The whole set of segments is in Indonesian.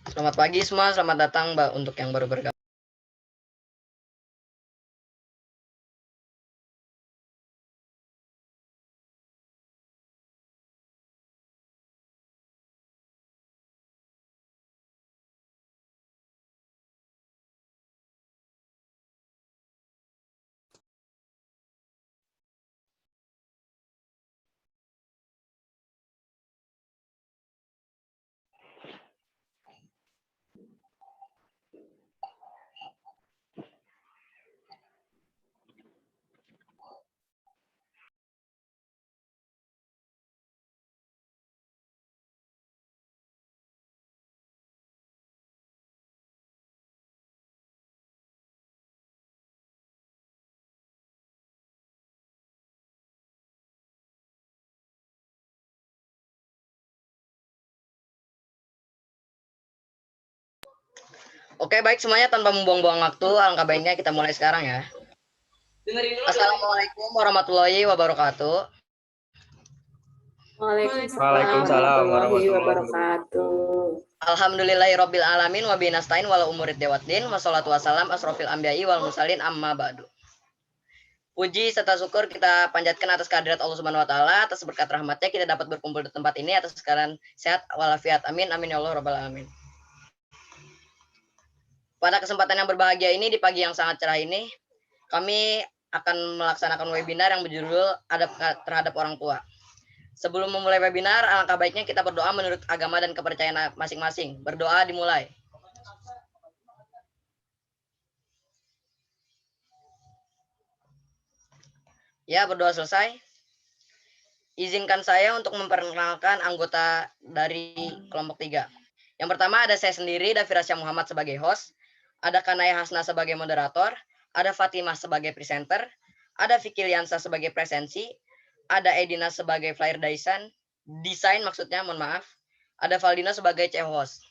Selamat pagi semua, selamat datang untuk yang baru bergabung. Oke, baik semuanya, tanpa membuang-buang waktu, alangkah baiknya kita mulai sekarang ya. Assalamualaikum warahmatullahi wabarakatuh. Waalaikumsalam warahmatullahi wabarakatuh. Alhamdulillahirabbil alamin wa bihi nasta'in wala umurid dewatin wassalatu wassalam asrofil anbiya'i wal mursalin amma ba'du. Puji serta syukur kita panjatkan atas kehadirat Allah Subhanahu wa taala, atas berkat rahmatnya kita dapat berkumpul di tempat ini, atas sekalian sehat walafiat. Amin amin ya Allah rabbal alamin. Pada kesempatan yang berbahagia ini, di pagi yang sangat cerah ini, kami akan melaksanakan webinar yang berjudul Adab terhadap Orang Tua. Sebelum memulai webinar, alangkah baiknya kita berdoa menurut agama dan kepercayaan masing-masing. Berdoa dimulai. Ya, berdoa selesai. Izinkan saya untuk memperkenalkan anggota dari kelompok 3. Yang pertama ada saya sendiri, Davi Rasya Muhammad sebagai host, ada Kanaya Hasna sebagai moderator, ada Fatimah sebagai presenter, ada Fikri Liansa sebagai presensi, ada Edina sebagai flyer desain maksudnya, mohon maaf, ada Valdina sebagai host.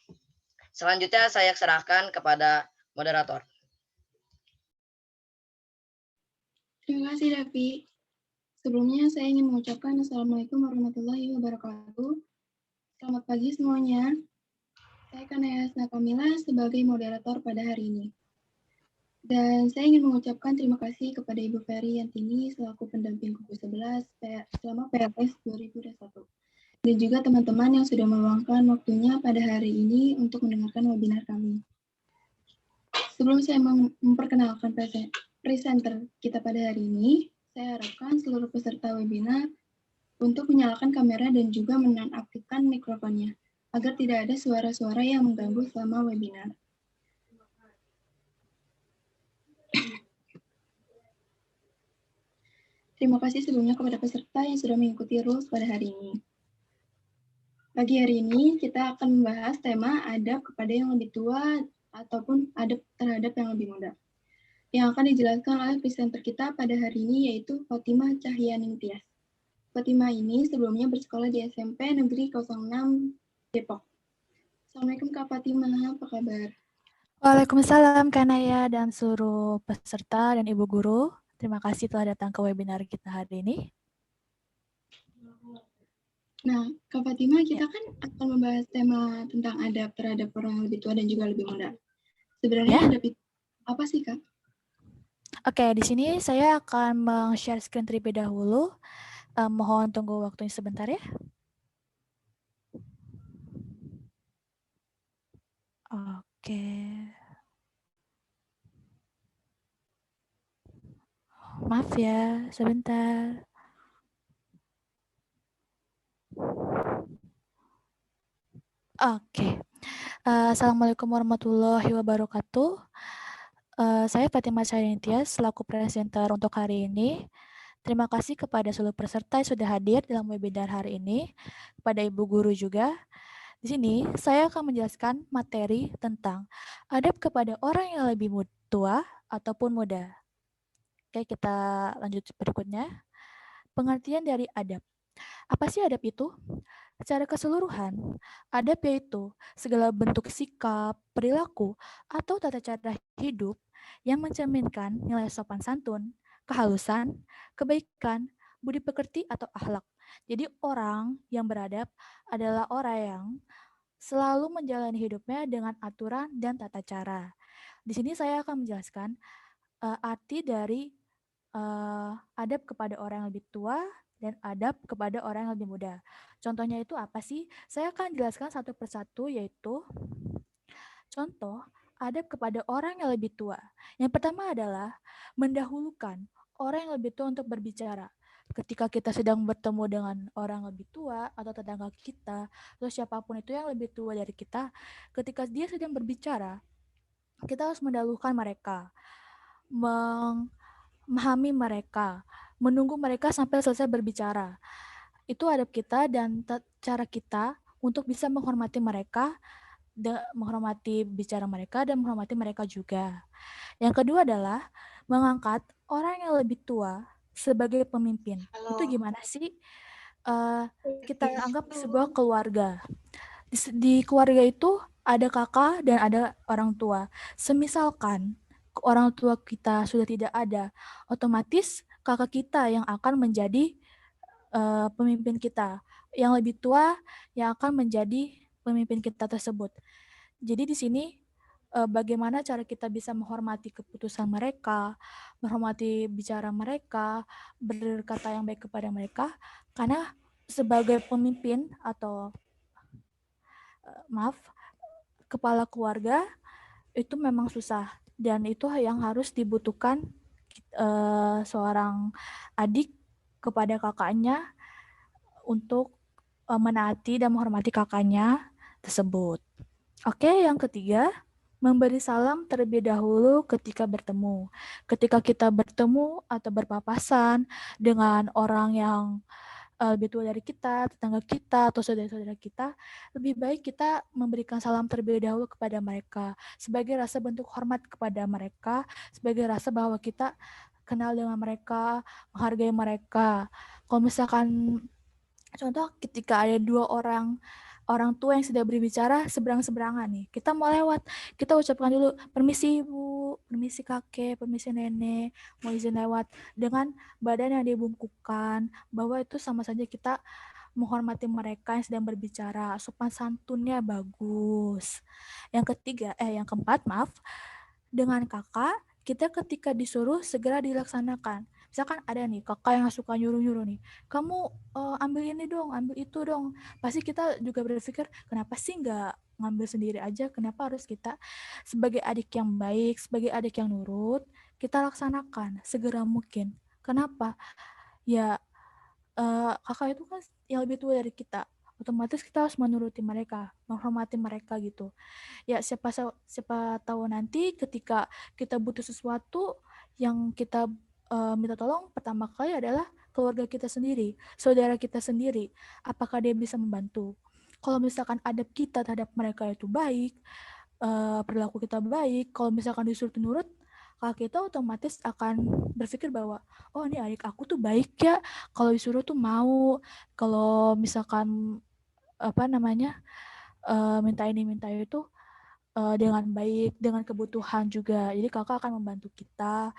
Selanjutnya saya serahkan kepada moderator. Terima kasih, Davi. Sebelumnya saya ingin mengucapkan Assalamualaikum warahmatullahi wabarakatuh. Selamat pagi semuanya. Saya Kanaya Hasna Kamila sebagai moderator pada hari ini. Dan saya ingin mengucapkan terima kasih kepada Ibu Ferry Yantini selaku pendamping kuku 11 selama PLS 2021. Dan juga teman-teman yang sudah meluangkan waktunya pada hari ini untuk mendengarkan webinar kami. Sebelum saya memperkenalkan presenter kita pada hari ini, saya harapkan seluruh peserta webinar untuk menyalakan kamera dan juga menonaktifkan mikrofonnya, agar tidak ada suara-suara yang mengganggu selama webinar. Terima kasih sebelumnya kepada peserta yang sudah mengikuti rules pada hari ini. Pagi hari ini kita akan membahas tema adab kepada yang lebih tua ataupun adab terhadap yang lebih muda. Yang akan dijelaskan oleh presenter kita pada hari ini yaitu Fatimah Cahyaning Tias. Fatimah ini sebelumnya bersekolah di SMP Negeri 06 Depok. Assalamualaikum Kak Fatimah, apa kabar? Waalaikumsalam Kanaya dan seluruh peserta dan Ibu Guru. Terima kasih telah datang ke webinar kita hari ini. Nah, Kak Fatimah, kita kan akan membahas tema tentang adab terhadap orang yang lebih tua dan juga lebih muda. Sebenarnya adab itu apa sih, Kak? Oke, di sini saya akan meng-share screen terlebih dahulu. Mohon tunggu waktunya sebentar ya. Oke. Maaf ya, sebentar. Oke. Assalamualaikum warahmatullahi wabarakatuh. Saya Fatimah Cahyaning Tias selaku presenter untuk hari ini. Terima kasih kepada seluruh peserta yang sudah hadir dalam webinar hari ini, kepada Ibu Guru juga. Di sini saya akan menjelaskan materi tentang adab kepada orang yang lebih tua ataupun muda. Oke, kita lanjut berikutnya. Pengertian dari adab. Apa sih adab itu? Secara keseluruhan, adab yaitu segala bentuk sikap, perilaku, atau tata cara hidup yang mencerminkan nilai sopan santun, kehalusan, kebaikan, budi pekerti, atau akhlak. Jadi orang yang beradab adalah orang yang selalu menjalani hidupnya dengan aturan dan tata cara. Di sini saya akan menjelaskan arti dari adab kepada orang yang lebih tua dan adab kepada orang yang lebih muda. Contohnya itu apa sih? Saya akan jelaskan satu persatu, yaitu contoh adab kepada orang yang lebih tua. Yang pertama adalah mendahulukan orang yang lebih tua untuk berbicara. Ketika kita sedang bertemu dengan orang lebih tua atau tetangga kita atau siapapun itu yang lebih tua dari kita, ketika dia sedang berbicara, kita harus mendahulukan mereka, memahami mereka, menunggu mereka sampai selesai berbicara. Itu adab kita dan cara kita untuk bisa menghormati mereka, menghormati bicara mereka dan menghormati mereka juga. Yang kedua adalah mengangkat orang yang lebih tua sebagai pemimpin. Itu gimana sih? Kita anggap sebuah keluarga. Di keluarga itu ada kakak dan ada orang tua. Semisalkan orang tua kita sudah tidak ada, otomatis kakak kita yang akan menjadi pemimpin kita. Yang lebih tua yang akan menjadi pemimpin kita tersebut. Jadi di sini bagaimana cara kita bisa menghormati keputusan mereka, menghormati bicara mereka, berkata yang baik kepada mereka, karena sebagai pemimpin atau maaf, kepala keluarga itu memang susah dan itu yang harus dibutuhkan seorang adik kepada kakaknya untuk menaati dan menghormati kakaknya tersebut. Oke, yang ketiga, memberi salam terlebih dahulu ketika bertemu. Ketika kita bertemu atau berpapasan dengan orang yang lebih tua dari kita, tetangga kita, atau saudara-saudara kita, lebih baik kita memberikan salam terlebih dahulu kepada mereka, sebagai rasa bentuk hormat kepada mereka, sebagai rasa bahwa kita kenal dengan mereka, menghargai mereka. Kalau misalkan contoh ketika ada dua orang tua yang sedang berbicara seberang-seberangan nih, kita mau lewat, kita ucapkan dulu, permisi ibu, permisi kakek, permisi nenek, mau izin lewat, dengan badan yang dibungkukkan, bahwa itu sama saja kita menghormati mereka yang sedang berbicara, sopan santunnya bagus. Yang keempat, maaf, dengan kakak, kita ketika disuruh segera dilaksanakan. Misalkan ada nih kakak yang suka nyuruh-nyuruh nih, kamu ambil ini dong, ambil itu dong. Pasti kita juga berpikir, kenapa sih nggak ngambil sendiri aja? Kenapa harus kita sebagai adik yang baik, sebagai adik yang nurut, kita laksanakan segera mungkin. Kenapa? Ya kakak itu kan yang lebih tua dari kita. Otomatis kita harus menuruti mereka, menghormati mereka gitu. Ya siapa tahu nanti ketika kita butuh sesuatu yang kita minta tolong, pertama kali adalah keluarga kita sendiri, saudara kita sendiri, apakah dia bisa membantu. Kalau misalkan adab kita terhadap mereka itu baik, perilaku kita baik, kalau misalkan disuruh nurut, kakak kita otomatis akan berpikir bahwa, oh ini adik aku tuh baik ya, kalau disuruh tuh mau, kalau misalkan minta ini minta itu dengan baik, dengan kebutuhan juga. Jadi kakak akan membantu kita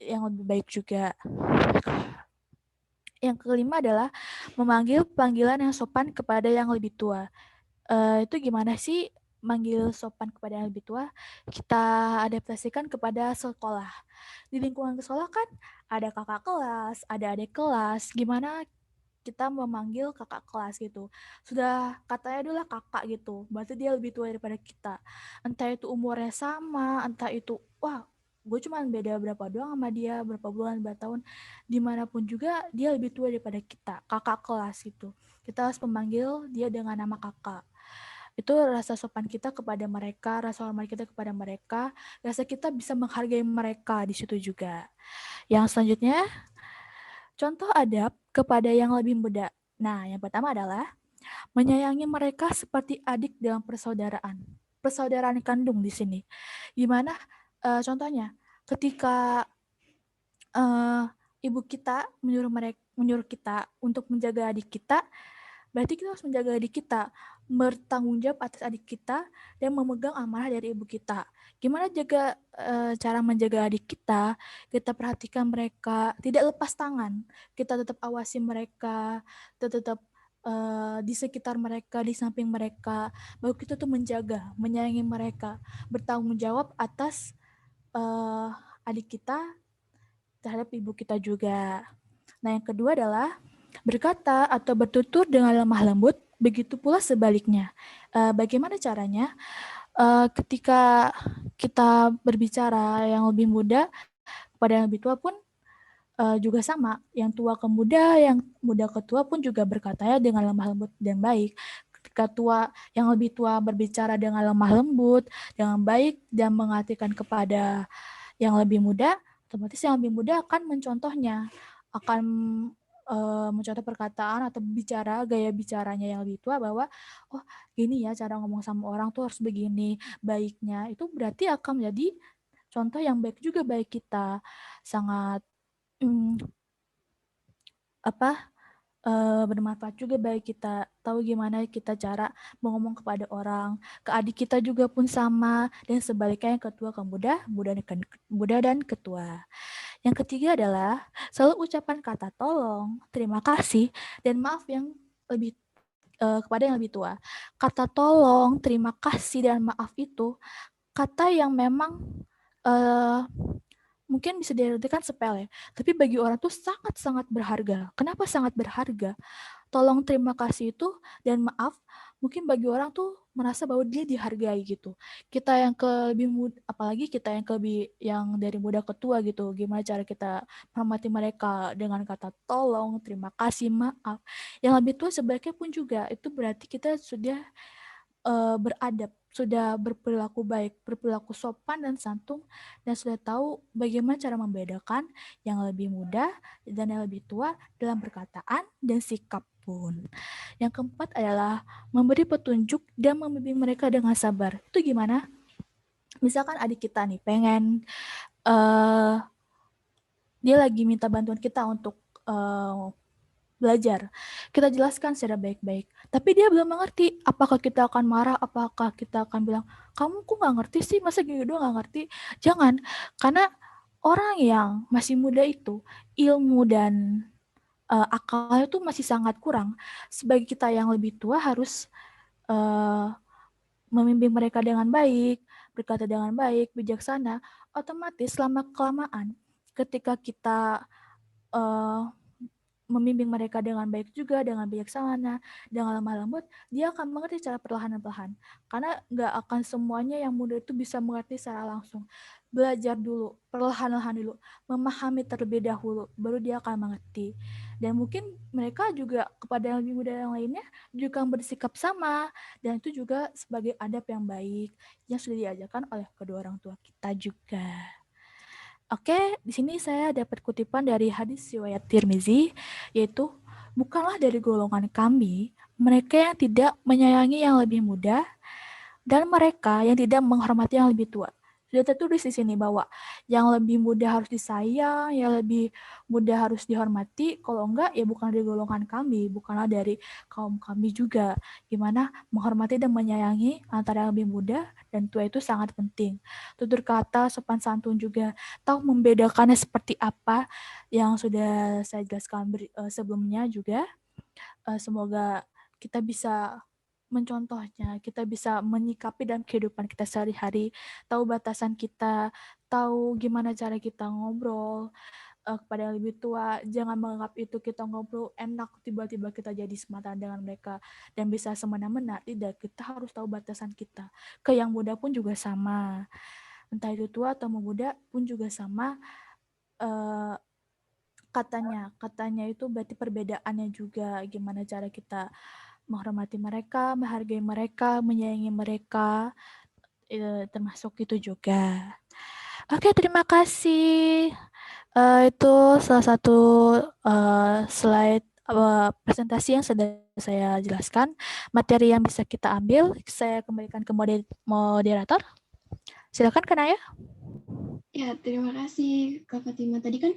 yang lebih baik juga. Yang kelima adalah memanggil panggilan yang sopan kepada yang lebih tua. Itu gimana sih manggil sopan kepada yang lebih tua? Kita adaptasikan kepada sekolah. Di lingkungan sekolah kan ada kakak kelas, ada adik kelas. Gimana kita memanggil kakak kelas gitu. Sudah katanya adalah kakak gitu. Berarti dia lebih tua daripada kita. Entah itu umurnya sama, entah itu, wah gue cuma beda berapa doang sama dia, berapa bulan, berapa tahun. Dimanapun juga dia lebih tua daripada kita, kakak kelas gitu. Kita harus memanggil dia dengan nama kakak. Itu rasa sopan kita kepada mereka, rasa hormat kita kepada mereka, rasa kita bisa menghargai mereka di situ juga. Yang selanjutnya, contoh adab kepada yang lebih muda. Nah, yang pertama adalah menyayangi mereka seperti adik dalam persaudaraan. Persaudaraan kandung di sini. Gimana contohnya? Ketika ibu kita menyuruh kita untuk menjaga adik kita, berarti kita harus menjaga adik kita, bertanggung jawab atas adik kita, dan memegang amanah dari ibu kita. Gimana cara menjaga adik kita? Kita perhatikan mereka, tidak lepas tangan. Kita tetap awasi mereka, kita tetap di sekitar mereka, di samping mereka. Bahwa kita tuh menjaga, menyayangi mereka, bertanggung jawab atas adik kita terhadap ibu kita juga. Nah, yang kedua adalah berkata atau bertutur dengan lemah lembut, begitu pula sebaliknya. Bagaimana caranya? Ketika kita berbicara yang lebih muda kepada yang lebih tua pun juga sama. Yang tua ke muda, yang muda ke tua pun juga berkatanya dengan lemah lembut dan baik. Ketika yang lebih tua berbicara dengan lemah lembut, dengan baik, dan mengartikan kepada yang lebih muda, otomatis yang lebih muda akan mencontohnya, akan mencontoh perkataan atau gaya bicaranya yang lebih tua bahwa, oh gini ya cara ngomong sama orang tuh harus begini, baiknya. Itu berarti akan menjadi contoh yang baik juga bagi kita. Sangat bermanfaat juga bagi kita, tahu gimana kita cara ngomong kepada orang, ke adik kita juga pun sama, dan sebaliknya yang ketua ke muda dan ketua. Yang ketiga adalah selalu ucapan kata tolong, terima kasih, dan maaf yang lebih kepada yang lebih tua. Kata tolong, terima kasih, dan maaf itu kata yang memang mungkin bisa diartikan sepele, tapi bagi orang tuh sangat-sangat berharga. Kenapa sangat berharga? Tolong, terima kasih itu dan maaf mungkin bagi orang tuh merasa bahwa dia dihargai gitu. Kita yang ke lebih muda, apalagi kita yang ke yang dari muda ke tua gitu, gimana cara kita menghormati mereka dengan kata tolong, terima kasih, maaf. Yang lebih tua sebaiknya pun juga itu berarti kita sudah beradab, sudah berperilaku baik, berperilaku sopan dan santun, dan sudah tahu bagaimana cara membedakan yang lebih muda dan yang lebih tua dalam perkataan dan sikap pun. Yang keempat adalah memberi petunjuk dan membimbing mereka dengan sabar. Itu gimana? Misalkan adik kita nih pengen dia lagi minta bantuan kita untuk belajar. Kita jelaskan secara baik-baik. Tapi dia belum mengerti. Apakah kita akan marah? Apakah kita akan bilang, kamu kok nggak ngerti sih? Masa gini doang nggak ngerti? Jangan. Karena orang yang masih muda itu, ilmu dan akalnya itu masih sangat kurang. Sebagai kita yang lebih tua harus membimbing mereka dengan baik, berkata dengan baik, bijaksana. Otomatis lama-kelamaan ketika kita membimbing mereka dengan baik juga, dengan bijaksana, dengan lemah lembut, dia akan mengerti secara perlahan-lahan. Karena nggak akan semuanya yang muda itu bisa mengerti secara langsung. Belajar dulu, perlahan-lahan dulu, memahami terlebih dahulu, baru dia akan mengerti. Dan mungkin mereka juga kepada yang lebih muda yang lainnya juga bersikap sama, dan itu juga sebagai adab yang baik yang sudah diajarkan oleh kedua orang tua kita juga. Oke, di sini saya dapat kutipan dari hadis riwayat Tirmizi, yaitu bukanlah dari golongan kami mereka yang tidak menyayangi yang lebih muda dan mereka yang tidak menghormati yang lebih tua. Sudah tertulis di sini bahwa yang lebih muda harus disayang, yang lebih muda harus dihormati. Kalau enggak, ya bukan dari golongan kami, bukanlah dari kaum kami juga. Gimana menghormati dan menyayangi antara yang lebih muda dan tua itu sangat penting. Tutur kata, sopan santun juga, tahu membedakannya seperti apa yang sudah saya jelaskan sebelumnya juga. Semoga kita bisa mencontohnya, kita bisa menyikapi dalam kehidupan kita sehari-hari, tahu batasan kita, tahu gimana cara kita ngobrol kepada yang lebih tua. Jangan menganggap itu kita ngobrol enak, tiba-tiba kita jadi semata dengan mereka dan bisa semena-mena. Tidak, kita harus tahu batasan kita. Ke yang muda pun juga sama. Entah itu tua atau muda pun juga sama. Katanya itu berarti perbedaannya juga, gimana cara kita menghormati mereka, menghargai mereka, menyayangi mereka, termasuk itu juga. Oke, terima kasih. Itu salah satu slide presentasi yang sudah saya jelaskan. Materi yang bisa kita ambil, saya kembalikan ke moderator. Silakan, Kanaya. Ya, terima kasih Kak Fatima. Tadi kan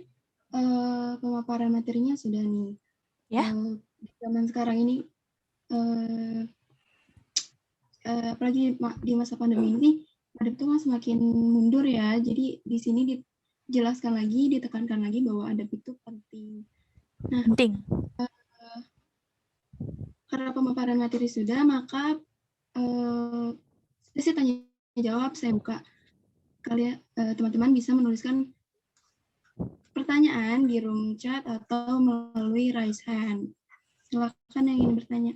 pemaparan materinya sudah nih. Ya. Di zaman sekarang ini, apalagi di masa pandemi ini, adab itu kan semakin mundur ya. Jadi di sini dijelaskan lagi, ditekankan lagi bahwa adab itu penting. Nah, Penting. karena pemaparan materi sudah, maka sesi tanya jawab saya buka. Kalian teman-teman bisa menuliskan pertanyaan di room chat atau melalui raise hand. Silakan yang ingin bertanya.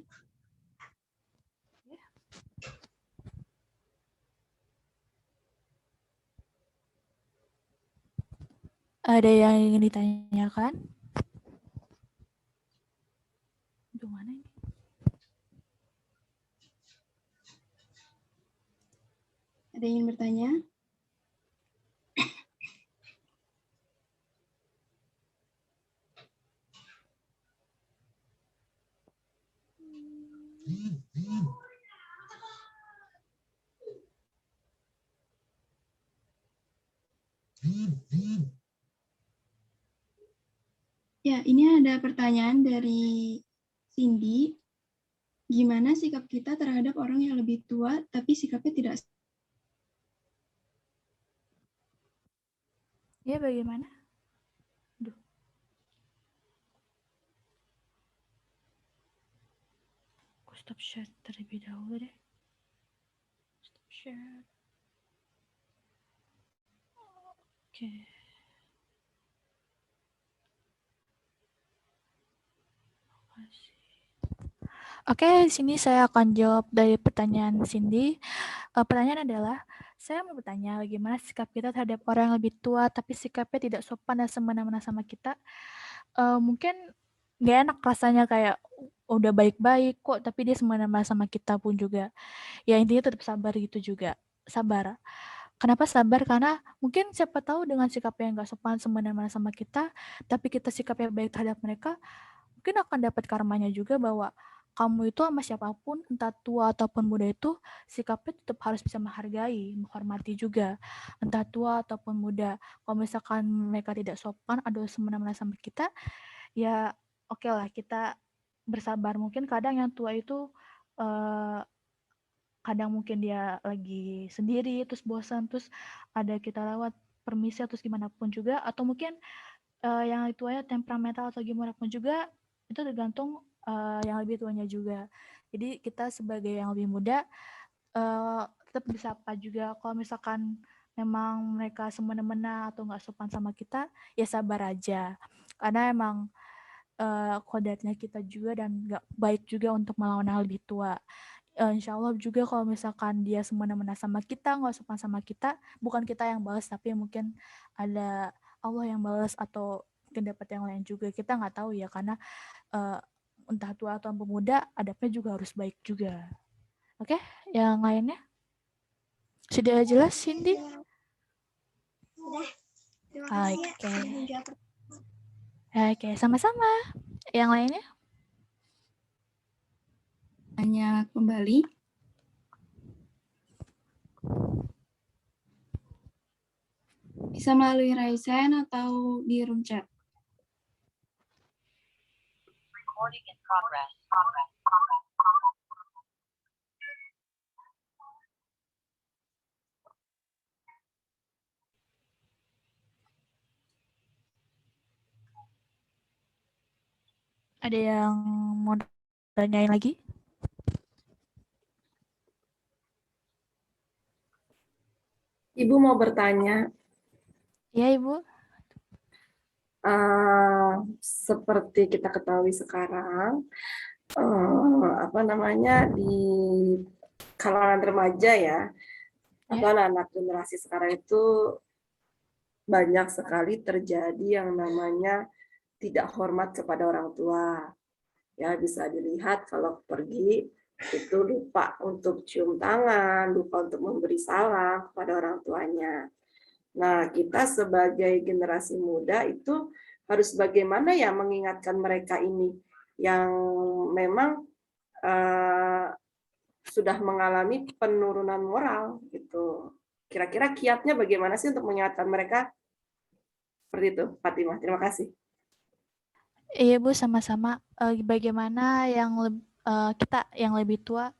Ada yang ingin ditanyakan? Gimana ini? Ada yang ingin bertanya? Ya, ini ada pertanyaan dari Cindy. Gimana sikap kita terhadap orang yang lebih tua tapi sikapnya tidak? Ya, bagaimana? Aduh. Aku stop share terlebih dahulu deh. Stop share. Oke. Oke, di sini saya akan jawab dari pertanyaan Cindy. Pertanyaan adalah, saya mau bertanya bagaimana sikap kita terhadap orang yang lebih tua tapi sikapnya tidak sopan dan semena-mena sama kita. Mungkin nggak enak rasanya kayak udah baik-baik kok tapi dia semena-mena sama kita pun juga. Ya intinya tetap sabar gitu juga. Sabar. Kenapa sabar? Karena mungkin siapa tahu dengan sikap yang nggak sopan semena-mena sama kita, tapi kita sikapnya baik terhadap mereka, mungkin akan dapat karmanya juga bahwa kamu itu sama siapapun, entah tua ataupun muda itu, sikapnya tetap harus bisa menghargai, menghormati juga. Entah tua ataupun muda. Kalau misalkan mereka tidak sopan, atau semena-mena sama kita, ya oke lah kita bersabar. Mungkin kadang yang tua itu, kadang mungkin dia lagi sendiri, terus bosan, terus ada kita lewat permisi atau gimana pun juga, atau mungkin yang tuanya temperamental atau gimana pun juga, itu tergantung yang lebih tuanya juga. Jadi kita sebagai yang lebih muda tetap disapa juga. Kalau misalkan memang mereka semena-mena atau nggak sopan sama kita, ya sabar aja. Karena emang kodratnya kita juga dan nggak baik juga untuk melawan yang lebih tua. Insya Allah juga kalau misalkan dia semena-mena sama kita, nggak sopan sama kita, bukan kita yang balas, tapi mungkin ada Allah yang balas atau mungkin dapat yang lain juga. Kita nggak tahu ya, karena entah tua atau pemuda, adabnya juga harus baik juga. Oke, yang lainnya? Sudah jelas, Cindy? Sudah. Terima kasih ya. Oke, sama-sama. Yang lainnya? Tanya kembali. Bisa melalui raise hand atau di room chat. Recording in progress. Ada yang mau tanyain lagi? Ibu mau bertanya, Ya, Ibu. seperti kita ketahui sekarang, di kalangan remaja ya, atau anak-anak generasi sekarang itu banyak sekali terjadi yang namanya tidak hormat kepada orang tua. Ya, bisa dilihat kalau pergi itu lupa untuk cium tangan, lupa untuk memberi salam kepada orang tuanya. Nah, kita sebagai generasi muda itu harus bagaimana ya mengingatkan mereka ini yang memang sudah mengalami penurunan moral gitu. Kira-kira kiatnya bagaimana sih untuk mengingatkan mereka? Seperti itu, Fatimah. Terima kasih. Iya Bu, sama-sama. Bagaimana kita yang lebih tua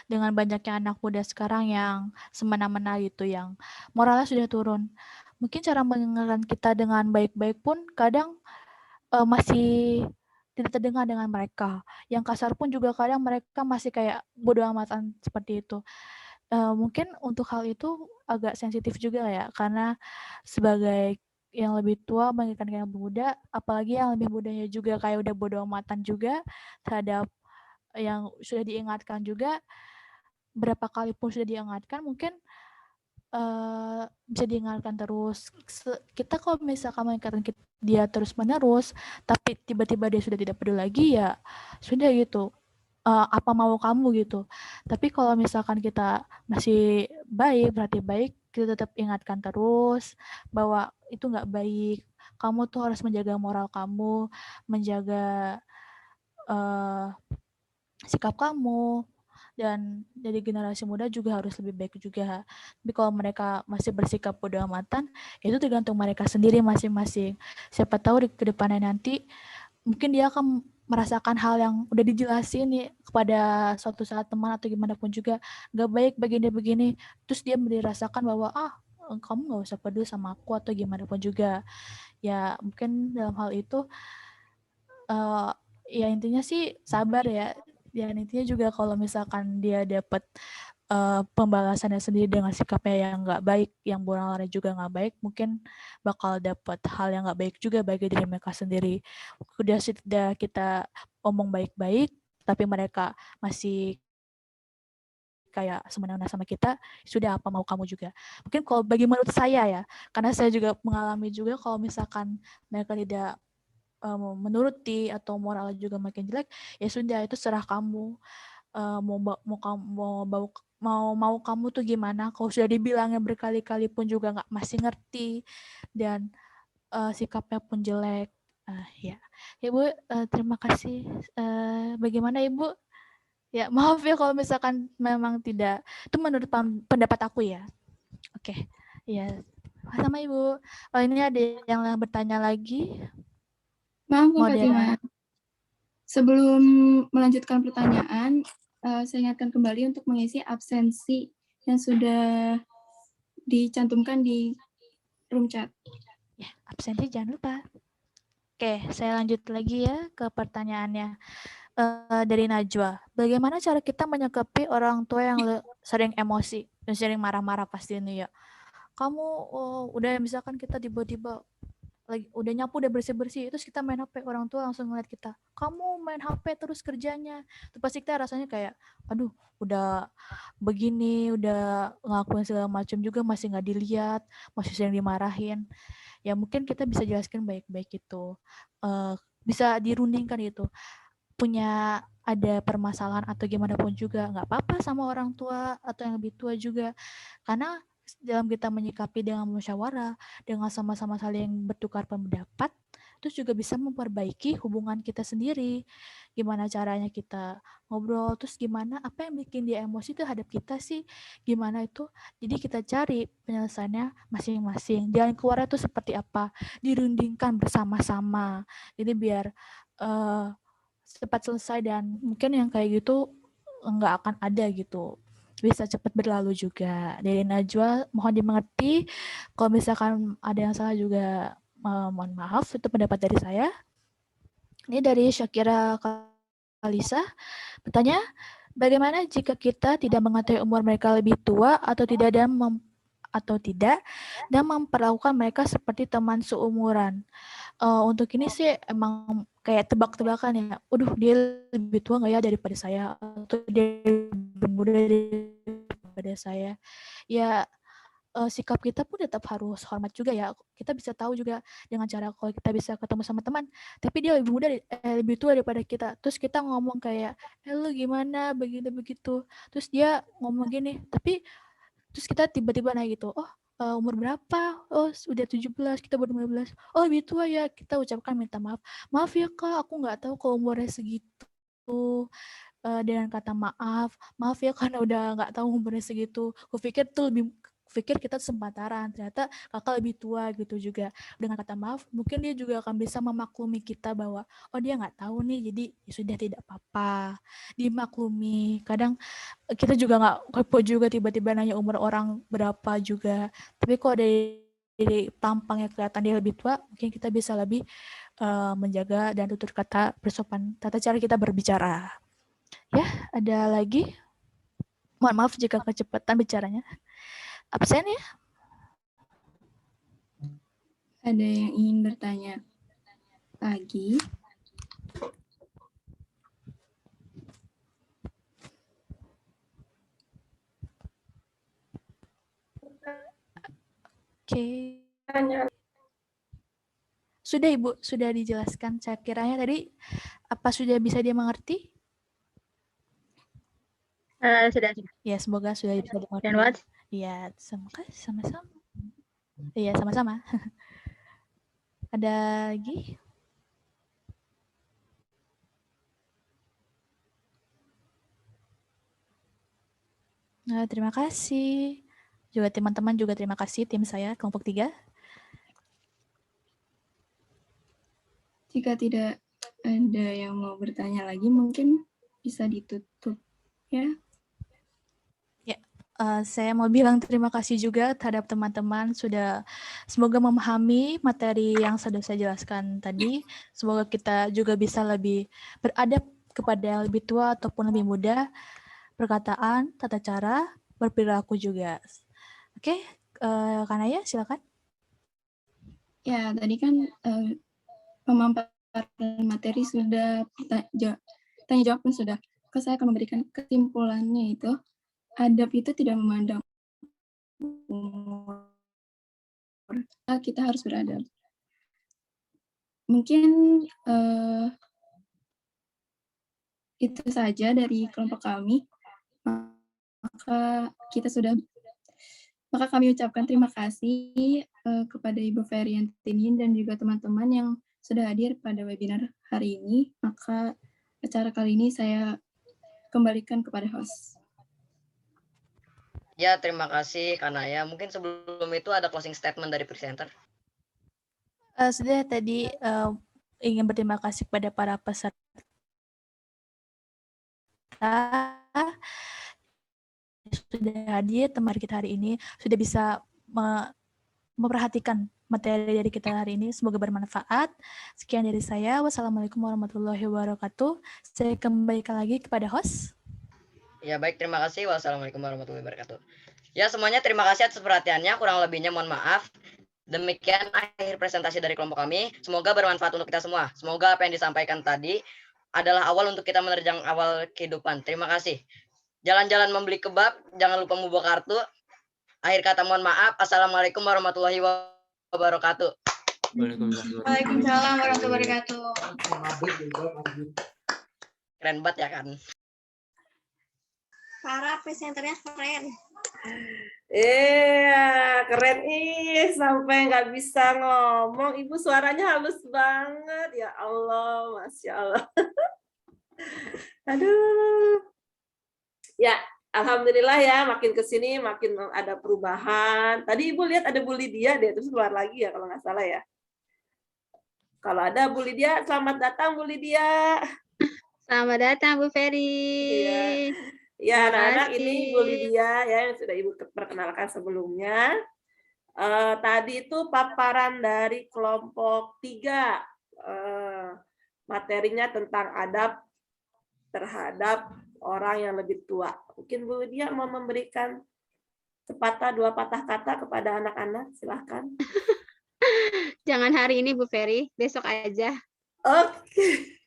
dengan banyaknya anak muda sekarang yang semena-mena gitu, yang moralnya sudah turun. Mungkin cara mengingatkan kita dengan baik-baik pun kadang masih tidak terdengar dengan mereka. Yang kasar pun juga kadang mereka masih kayak bodo amatan seperti itu. Mungkin untuk hal itu agak sensitif juga ya, karena sebagai yang lebih tua mengingatkan yang lebih muda, apalagi yang lebih mudanya juga kayak udah bodo amatan juga terhadap yang sudah diingatkan juga, berapa kali pun sudah diingatkan mungkin bisa diingatkan terus. Kita kalau misalkan mengingatkan dia terus-menerus, tapi tiba-tiba dia sudah tidak peduli lagi, ya sudah gitu. Apa mau kamu gitu. Tapi kalau misalkan kita masih baik, berarti baik, kita tetap ingatkan terus bahwa itu nggak baik. Kamu tuh harus menjaga moral kamu, menjaga sikap kamu, dan dari generasi muda juga harus lebih baik juga. Tapi kalau mereka masih bersikap bodo amatan, itu tergantung mereka sendiri masing-masing. Siapa tahu di kedepannya nanti mungkin dia akan merasakan hal yang udah dijelasin nih kepada suatu saat teman atau gimana pun juga, gak baik begini-begini, terus dia dirasakan bahwa kamu gak usah peduli sama aku atau gimana pun juga. Ya mungkin dalam hal itu ya intinya sih sabar ya. Dan intinya juga kalau misalkan dia dapat pembalasannya sendiri dengan sikapnya yang nggak baik, yang moralnya juga nggak baik, mungkin bakal dapat hal yang nggak baik juga bagi diri mereka sendiri. Sudah kita omong baik-baik, tapi mereka masih kayak semena-mena sama kita, sudah apa mau kamu juga. Mungkin kalau bagi menurut saya ya, karena saya juga mengalami juga kalau misalkan mereka tidak menuruti atau moral juga makin jelek, ya sudah itu serah kamu. Mau kamu tuh gimana? Kalau sudah dibilangnya berkali-kali pun juga masih ngerti dan sikapnya pun jelek. Ya, Ibu, terima kasih. Bagaimana Ibu? Ya, maaf ya kalau misalkan memang tidak. Itu menurut pendapat aku ya. Oke, ya. Sama Ibu. Oh, ini ada yang bertanya lagi. Maaf Kak Moderator. Fatimah. Sebelum melanjutkan pertanyaan, saya ingatkan kembali untuk mengisi absensi yang sudah dicantumkan di room chat. Ya, absensi jangan lupa. Oke, saya lanjut lagi ya ke pertanyaannya. Dari Najwa, bagaimana cara kita menyikapi orang tua yang sering emosi dan sering marah-marah pasti ini ya? Kamu udah misalkan kita tiba-tiba lagi udah nyapu, udah bersih-bersih, terus kita main HP, orang tua langsung ngeliat kita, kamu main HP terus kerjanya. Itu pasti kita rasanya kayak, aduh, udah begini, udah ngelakuin segala macam juga masih nggak dilihat, masih sering dimarahin. Ya mungkin kita bisa jelaskan baik-baik itu, bisa dirundingkan gitu. Punya ada permasalahan atau gimana pun juga nggak apa-apa sama orang tua atau yang lebih tua juga, karena dalam kita menyikapi dengan musyawarah, dengan sama-sama saling bertukar pendapat, terus juga bisa memperbaiki hubungan kita sendiri. Gimana caranya kita ngobrol, terus gimana apa yang bikin dia emosi terhadap kita sih, gimana itu. Jadi kita cari penyelesaiannya masing-masing, jalan keluarnya itu seperti apa, dirundingkan bersama-sama. Jadi biar cepat selesai dan mungkin yang kayak gitu nggak akan ada gitu, bisa cepat berlalu juga. Dari Najwa, mohon dimengerti kalau misalkan ada yang salah juga, mohon maaf, itu pendapat dari saya. Ini dari Syakira Kalisa, bertanya, bagaimana jika kita tidak mengetahui umur mereka lebih tua atau tidak dan memperlakukan mereka seperti teman seumuran? Untuk ini sih emang kayak tebak-tebakan ya. Dia lebih tua nggak ya daripada saya, atau dia lebih muda daripada saya. Ya sikap kita pun tetap harus hormat juga ya. Kita bisa tahu juga dengan cara kalau kita bisa ketemu sama teman, tapi dia lebih tua daripada kita. Terus kita ngomong kayak, lu gimana begini begitu. Terus dia ngomong gini, tapi terus kita tiba-tiba naik gitu, umur berapa? Oh, udah 17, kita baru 15. Oh, lebih tua ya. Kita ucapkan minta maaf. Maaf ya Kak, aku nggak tahu kalau umurnya segitu. Dengan kata maaf ya karena udah nggak tahu umurnya segitu. Aku pikir tuh lebih pikir kita sepantaran, ternyata kakak lebih tua gitu juga. Dengan kata maaf, mungkin dia juga akan bisa memaklumi kita bahwa, oh dia nggak tahu nih, jadi ya sudah tidak apa-apa, dimaklumi. Kadang kita juga nggak kepo juga tiba-tiba nanya umur orang berapa juga. Tapi kok dari tampangnya kelihatan dia lebih tua, mungkin kita bisa lebih menjaga dan tutur kata bersopan, tata cara kita berbicara. Ya, ada lagi? Mohon maaf jika kecepatan bicaranya. Absen ya? Ada yang ingin bertanya lagi? Oke. Sudah Ibu, sudah dijelaskan. Saya kiranya tadi apa sudah bisa dimengerti? Sudah. Ya, semoga sudah bisa dimengerti. Dan what? Iya, semoga sama-sama. Iya, sama-sama. Ada lagi? Nah, terima kasih. Juga teman-teman juga terima kasih tim saya, kelompok 3. Jika tidak ada yang mau bertanya lagi, mungkin bisa ditutup ya. Saya mau bilang terima kasih juga terhadap teman-teman sudah semoga memahami materi yang sudah saya jelaskan tadi. Semoga kita juga bisa lebih beradab kepada yang lebih tua ataupun lebih muda, perkataan, tata cara, berperilaku juga. Oke, Kanaya silakan. Ya, tadi kan pemaparan materi sudah, tanya jawab pun sudah. Saya akan memberikan kesimpulannya itu, adab itu tidak memandang umur. Kita harus beradab. Mungkin itu saja dari kelompok kami. Maka kami ucapkan terima kasih kepada Ibu Feriantini dan juga teman-teman yang sudah hadir pada webinar hari ini. Maka acara kali ini saya kembalikan kepada host. Ya, terima kasih Kanaya. Mungkin sebelum itu ada closing statement dari presenter. Sudah tadi ingin berterima kasih kepada para peserta sudah hadir, teman kita hari ini sudah bisa memperhatikan materi dari kita hari ini. Semoga bermanfaat. Sekian dari saya. Wassalamualaikum warahmatullahi wabarakatuh. Saya kembalikan lagi kepada host. Ya baik, terima kasih. Wassalamualaikum warahmatullahi wabarakatuh. Ya semuanya terima kasih atas perhatiannya. Kurang lebihnya mohon maaf. Demikian akhir presentasi dari kelompok kami. Semoga bermanfaat untuk kita semua. Semoga apa yang disampaikan tadi adalah awal untuk kita menerjang awal kehidupan. Terima kasih. Jalan-jalan membeli kebab, jangan lupa membawa kartu. Akhir kata mohon maaf. Assalamualaikum warahmatullahi wabarakatuh. Waalaikumsalam warahmatullahi wabarakatuh. Keren banget ya kan? Para presenternya keren. Iya, keren sampai nggak bisa ngomong. Ibu suaranya halus banget. Ya Allah, Masya Allah. Aduh. Ya, alhamdulillah ya, makin kesini makin ada perubahan. Tadi Ibu lihat ada Bu Lydia deh, terus keluar lagi ya kalau nggak salah ya. Kalau ada Bu Lydia, selamat datang Bu Lydia. Selamat datang Bu Ferry. Iya. Ya, anak-anak kasih. ini Bu Lydia ya yang sudah Ibu perkenalkan sebelumnya. Tadi itu paparan dari kelompok 3. Materinya tentang adab terhadap orang yang lebih tua. Mungkin Bu Lydia mau memberikan sepatah dua patah kata kepada anak-anak, silahkan. Jangan hari ini Bu Ferry, besok aja. Oke.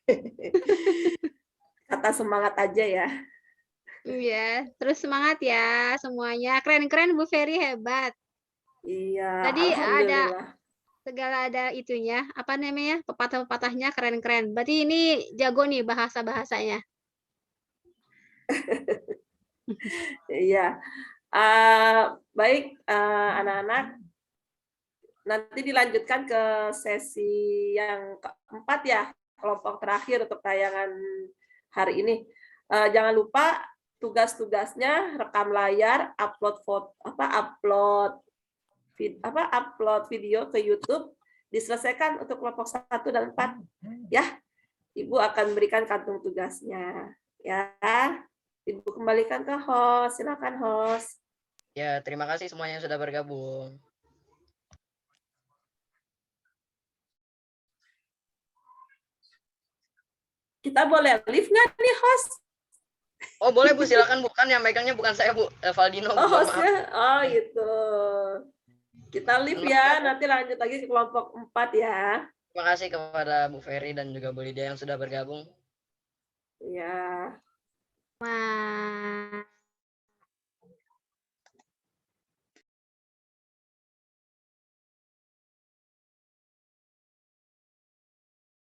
Kata semangat aja ya. Iya, terus semangat ya semuanya. Keren-keren Bu Ferry, hebat. Iya, Tadi alhamdulillah. ada itunya, apa namanya? Pepatah-pepatahnya keren-keren. Berarti ini jago nih bahasa-bahasanya. Iya. Baik anak-anak, nanti dilanjutkan ke sesi yang keempat ya, kelompok terakhir untuk tayangan hari ini. Jangan lupa tugas-tugasnya rekam layar, upload foto, upload video ke YouTube, diselesaikan untuk kelompok 1 dan 4 ya. Ibu akan berikan kantung tugasnya ya. Ibu kembalikan ke host. Silakan host. Ya, terima kasih semuanya yang sudah bergabung. Kita boleh live nggak nih host? Oh, boleh Bu, silakan Bu. Kan yang megangnya bukan saya Bu, Valdino. Oh, Bu, maaf. hostnya, oh gitu. Kita live ya, nanti lanjut lagi ke kelompok 4 ya. Terima kasih kepada Bu Ferry dan juga Bu Lydia yang sudah bergabung. Ya. Wah.